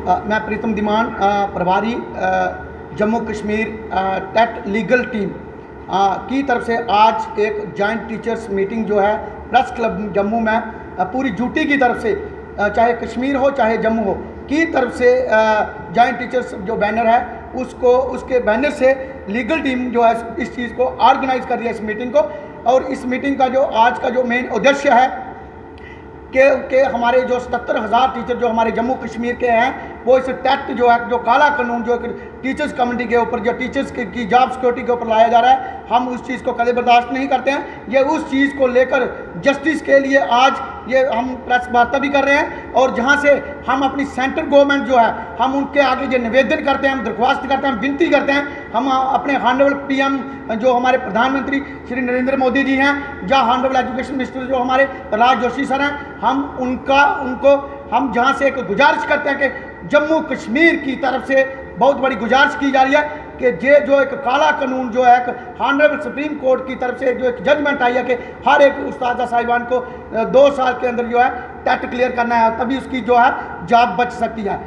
मैं प्रीतम धीमान, प्रभारी Jammu Kashmir state legal team की तरफ से आज एक जॉइंट टीचर्स मीटिंग जो है प्रेस क्लब जम्मू में पूरी ड्यूटी की तरफ से, चाहे कश्मीर हो चाहे जम्मू हो, की तरफ से जॉइंट टीचर्स जो बैनर है उसके बैनर से लीगल टीम जो है इस चीज़ को ऑर्गेनाइज कर रही है, इस मीटिंग को। और इस मीटिंग का जो आज का जो मेन उद्देश्य है कि हमारे जो 77,000 टीचर जो हमारे जम्मू कश्मीर के हैं, वो इस टेट जो है, जो काला कानून जो टीचर्स कम्युनिटी के ऊपर, जो टीचर्स की जॉब सिक्योरिटी के ऊपर लाया जा रहा है, हम उस चीज़ को कभी बर्दाश्त नहीं करते हैं। ये उस चीज़ को लेकर जस्टिस के लिए आज ये हम प्रेस वार्ता भी कर रहे हैं, और जहाँ से हम अपनी सेंट्रल गवर्नमेंट जो है, हम उनके आगे ये निवेदन करते हैं, हम दरख्वास्त करते हैं, हम विनती करते हैं, हम अपने हॉनरेबल पीएम जो हमारे प्रधानमंत्री श्री नरेंद्र मोदी जी हैं, या हॉनरेबल एजुकेशन मिनिस्टर जो हमारे प्रहलाद जोशी सर हैं, हम जहाँ से एक गुजारिश करते हैं कि जम्मू कश्मीर की तरफ से बहुत बड़ी गुजारिश की जा रही है कि ये जो एक काला कानून जो है, हॉनरेबल सुप्रीम कोर्ट की तरफ से जो एक जजमेंट आई है कि हर एक उस्तादा साहिबान को 2 साल के अंदर जो है टेट क्लियर करना है, तभी उसकी जो है जॉब बच सकती है।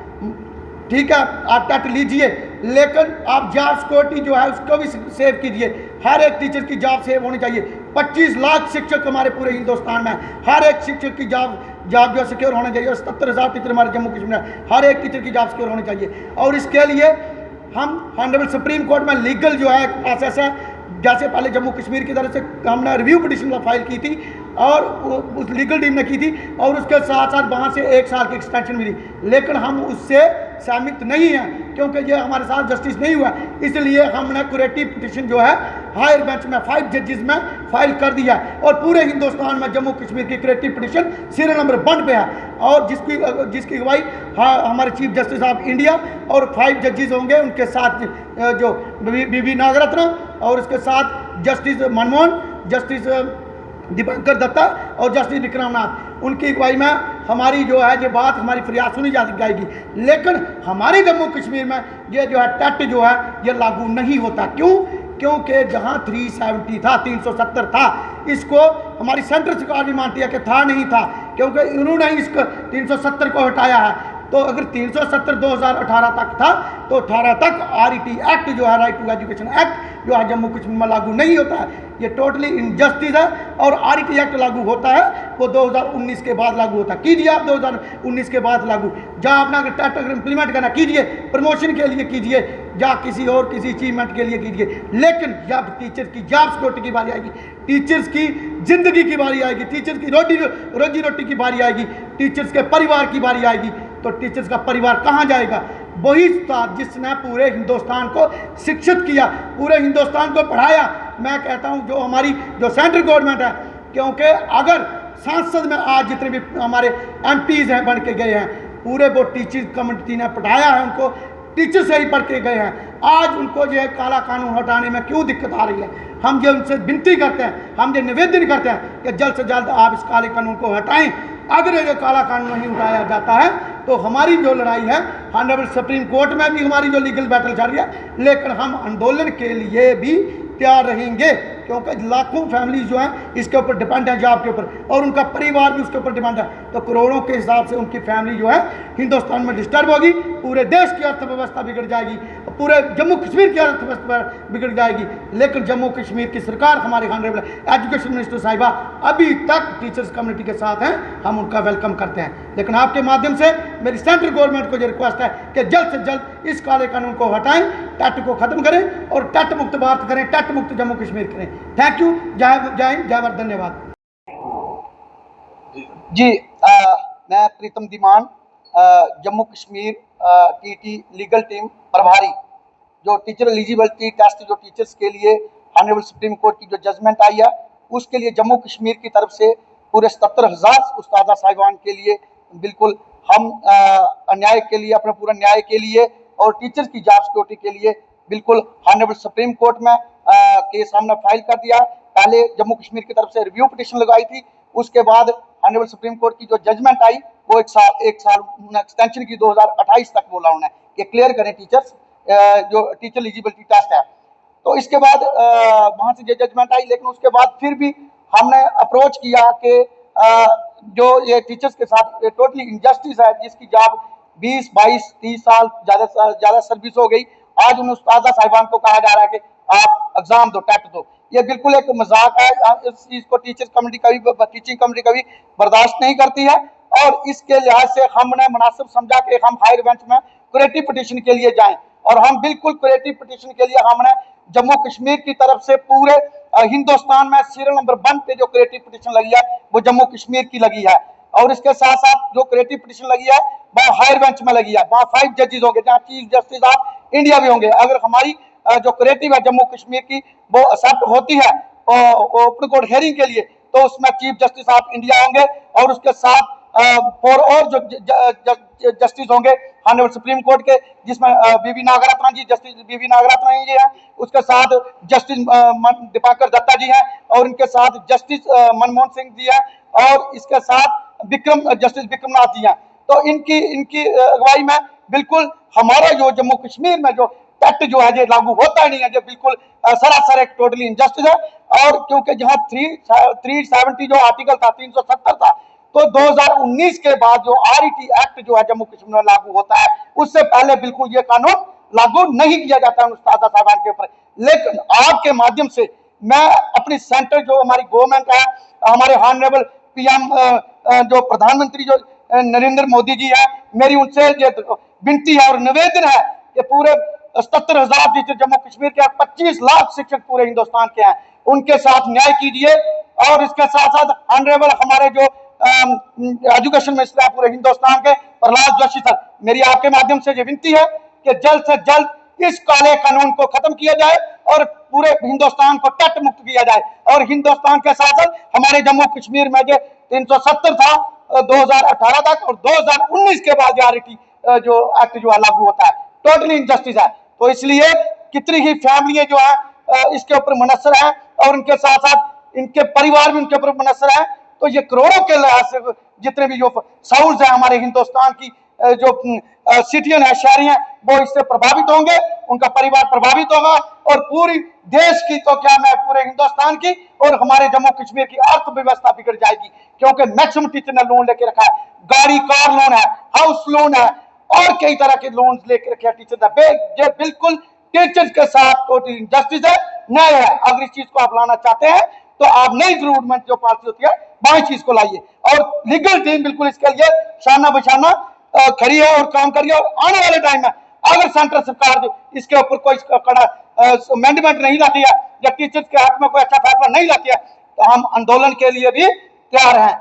ठीक है, आप टेट लीजिए, लेकिन आप जॉब सिक्योरिटी जो है उसको भी सेव कीजिए। हर एक टीचर की जॉब सेव होनी चाहिए। 25 लाख शिक्षक हमारे पूरे हिंदुस्तान में, हर एक शिक्षक की जॉब जो सिक्योर होना चाहिए। और 77,000 टीचर हमारे जम्मू कश्मीर में, हर एक टीचर की जॉब सिक्योर होनी चाहिए। और इसके लिए हम हॉनरेबल सुप्रीम कोर्ट में लीगल जो है प्रोसेस है, जैसे पहले जम्मू कश्मीर की तरफ से हमने रिव्यू पिटिशन फाइल की थी और उस लीगल टीम ने की थी, और उसके साथ साथ वहाँ से 1 साल की एक्सटेंशन मिली, लेकिन हम उससे सहमत नहीं हैं क्योंकि ये हमारे साथ जस्टिस नहीं हुआ। इसलिए हमने कुरेटिव पिटिशन जो है हायर बेंच में 5 जजेस में फाइल कर दिया, और पूरे हिंदुस्तान में जम्मू कश्मीर की कुरेटिव पिटिशन सीरियल नंबर 1 पे है, और जिसकी गवाही हमारे चीफ जस्टिस ऑफ इंडिया और 5 जजेस होंगे, उनके साथ जो बीबी नागरत्न, और उसके साथ जस्टिस मनमोहन, जस्टिस दीपंकर दत्ता और जस्टिस विक्रमनाथ, उनकी अगुवाई में हमारी जो है ये बात, हमारी फरियाद सुनी जाएगी। लेकिन हमारे जम्मू कश्मीर में ये जो है टेट जो है ये लागू नहीं होता। क्यों? क्योंकि जहाँ 370 था, 370 था, इसको हमारी सेंट्रल सरकार भी मानती है कि था नहीं था, क्योंकि उन्होंने इसको 370 को हटाया है। तो अगर 370 2018 तक था, तो 18 तक RET एक्ट जो है, राइट टू एजुकेशन एक्ट जो है जम्मू कश्मीर में लागू नहीं होता है। ये टोटली इनजस्टिस है, और RET एक्ट लागू होता है वो 2019 के बाद लागू होता है। कीजिए आप 2019 के बाद लागू, जहाँ अपना अगर टेट अगर इम्प्लीमेंट करना कीजिए, प्रमोशन के लिए कीजिए, या किसी अचीवमेंट के लिए कीजिए, लेकिन जब टीचर की जॉब सिक्योरिटी की बारी आएगी, टीचर्स की जिंदगी की बारी आएगी, टीचर्स की रोजी रोटी की बारी आएगी, टीचर्स के परिवार की बारी आएगी, तो टीचर्स का परिवार कहाँ जाएगा? वही उस्ताद जिसने पूरे हिंदुस्तान को शिक्षित किया, पूरे हिंदुस्तान को पढ़ाया। मैं कहता हूँ जो हमारी जो सेंट्रल गवर्नमेंट है, क्योंकि अगर सांसद में आज जितने भी हमारे MPs हैं बन के गए हैं, पूरे वो टीचर कम्युनिटी ने पढ़ाया है, उनको टीचर से ही पढ़ के गए हैं। आज उनको जो है काला कानून हटाने में क्यों दिक्कत आ रही है? हम ये उनसे विनती करते हैं, हम ये निवेदन करते हैं कि जल्द से जल्द आप इस काले कानून को हटाएं। अगर ये काला कानून नहीं उठाया जाता है तो हमारी जो लड़ाई है ऑनरेबल सुप्रीम कोर्ट में भी हमारी जो लीगल बैटल चल रही है, लेकिन हम आंदोलन के लिए भी तैयार रहेंगे, क्योंकि लाखों फैमिली जो हैं इसके ऊपर डिपेंड है, जॉब के ऊपर, और उनका परिवार भी उसके ऊपर डिपेंड है। तो करोड़ों के हिसाब से उनकी फैमिली जो है हिंदुस्तान में डिस्टर्ब होगी, पूरे देश की अर्थव्यवस्था बिगड़ जाएगी, पूरे जम्मू कश्मीर की अर्थव्यवस्था बिगड़ जाएगी। लेकिन जम्मू कश्मीर की सरकार, हमारे ऑनरेबल एजुकेशन मिनिस्टर साहिबा अभी तक टीचर्स कम्युनिटी के साथ हैं, हम उनका वेलकम करते हैं। लेकिन आपके माध्यम से मेरी सेंट्रल गवर्नमेंट को ये रिक्वेस्ट है कि जल्द से जल्द इस काले कानून को हटाएं, टेट को खत्म करें और टेट मुक्त भारत करें, टेट मुक्त जम्मू कश्मीर करें। Thank you. जय हिंद, जय भारत, धन्यवाद जी। मैं Pritam Dhiman, Jammu Kashmir TT legal team प्रभारी, जो टीचर एलिजिबिलिटी टेस्ट जो टीचर्स के लिए ऑनरेबल सुप्रीम कोर्ट की जो जजमेंट आई है, उसके लिए जम्मू कश्मीर की तरफ से पूरे 77,000 उस्तादा साहिबान के लिए बिल्कुल हम अन्याय के लिए, अपने पूरा न्याय के लिए और टीचर्स की जॉब सिक्योरिटी के लिए बिल्कुल ऑनरेबल सुप्रीम कोर्ट में केस हमने फाइल कर दिया। पहले जम्मू कश्मीर की तरफ से रिव्यू पिटिशन लगाई थी, उसके बाद ऑनरेबल सुप्रीम कोर्ट की जो जजमेंट आई वो एक साल एक्सटेंशन की 2028 तक बोला उन्होंने कि क्लियर करें टीचर्स जो टीचर एलिजिबिलिटी टेस्ट है। तो इसके बाद वहां से जजमेंट आई, लेकिन उसके बाद फिर भी हमने अप्रोच किया कि जो ये टीचर्स के साथ टोटली इनजस्टिस है, जिसकी जॉब 20, 22, 30 साल ज़्यादा सर्विस हो गई। आज उन उस्तादा साहिबान को कहा जा रहा है कि आप एग्ज़ाम दो, टेट दो। ये बिल्कुल एक मजाक है। इस चीज़ को टीचर्स कम्युनिटी टीचिंग कम्युनिटी कभी बर्दाश्त नहीं करती है, और इसके लिहाज से हमने मुनासिब समझा कि हम हायर बेंच में क्रिएटिव पिटीशन के लिए जाएं। और हम बिल्कुल क्रिएटिव पिटीशन के लिए हमने जम्मू कश्मीर की तरफ से पूरे हिंदुस्तान में सीरियल नंबर 1 पे जो क्रिएटिव पिटीशन लगी है वो जम्मू कश्मीर की लगी है। और इसके साथ साथ जो क्रिएटिव पिटीशन लगी है वह हायर बेंच में लगी है। वहाँ 5 जजेस होंगे, जहाँ चीफ जस्टिस ऑफ इंडिया भी होंगे। अगर हमारी जो क्रिएटिव है जम्मू कश्मीर की वो एक्सेप्ट होती है ओपन कोर्ट हेयरिंग के लिए, तो उसमें चीफ जस्टिस ऑफ इंडिया होंगे, और उसके साथ 4 और जो जस्टिस होंगे ऑनरेबल सुप्रीम कोर्ट के, जिसमें बीवी नागरत्न जी, जस्टिस बीवी नागरत्न जी हैं, उसके साथ जस्टिस दीपांकर दत्ता जी हैं, और उनके साथ जस्टिस मनमोहन सिंह जी हैं, और इसके साथ जस्टिस विक्रमनाथ जी हैं। तो इनकी अगुवाई में बिल्कुल हमारा जो जम्मू कश्मीर में जो टेट जो है ये लागू होता ही नहीं है, जो बिल्कुल सरासर एक टोटली इनजस्टिस है। और क्योंकि जहां 370 जो आर्टिकल था, 370 था, तो 2019 के बाद जो RET एक्ट जो है जम्मू कश्मीर में लागू होता है, उससे पहले बिल्कुल ये कानून लागू नहीं किया जाता है उस्ताद साहबान के ऊपर। लेकिन आपके माध्यम से मैं अपनी सेंटर जो हमारी गवर्नमेंट है, हमारे ऑनरेबल PM जो प्रधानमंत्री जो नरेंद्र मोदी जी है, मेरी उनसे विनती है और निवेदन है कि पूरे 77,000 टीचर जम्मू कश्मीर के 25 लाख शिक्षक पूरे हिंदुस्तान के हैं, उनके साथ न्याय कीजिए। और इसके साथ साथ ऑनरेबल हमारे जो एजुकेशन मिनिस्टर है पूरे हिंदुस्तान के, प्रहलाद जोशी सर, मेरी आपके माध्यम से ये विनती है कि जल्द से जल्द इस काले कानून को खत्म किया जाए और पूरे हिंदुस्तान को टेट मुक्त किया जाए। और हिंदुस्तान के साथ साथ हमारे जम्मू कश्मीर में जो 370 था 2018 तक, और 2019 के बाद जो एक्ट जो है लागू होता है, टोटली इनजस्टिस है। तो इसलिए कितनी ही फैमिलियां जो है इसके ऊपर मुनस्सर है, और उनके साथ साथ इनके परिवार भी उनके ऊपर मुनस्सर है। तो ये करोड़ों के लिहाज से जितने भी जो साउल्स है हमारे हिंदुस्तान की जो सिटिजन है, शहरी हैं, वो इससे प्रभावित होंगे, उनका परिवार प्रभावित होगा, और पूरी देश की तो क्या मैं पूरे हिंदुस्तान की और हमारे जम्मू कश्मीर की अर्थव्यवस्था बिगड़ जाएगी। क्योंकि मैक्सिमम टीचर ने लोन लेके रखा है, गाड़ी कार लोन है, हाउस लोन है, और कई तरह के लोन लेके रखे टीचर ने। ये बिल्कुल टीचर्स के साथ टोटल इनजस्टिस है, न्याय है। अगर इस चीज को आप लाना चाहते हैं तो आप नई रिक्रूटमेंट जो पॉलिसी होती है वही चीज को लाइए, और लीगल टीम बिल्कुल इसके लिए शाना बशाना खड़ी है और काम करिए। और आने वाले टाइम में अगर सेंट्रल सरकार इसके ऊपर कोई कड़ा अमेंडमेंट नहीं लाती है या टीचर्स के हक में कोई अच्छा फैसला नहीं लाती है, तो हम आंदोलन के लिए भी तैयार हैं।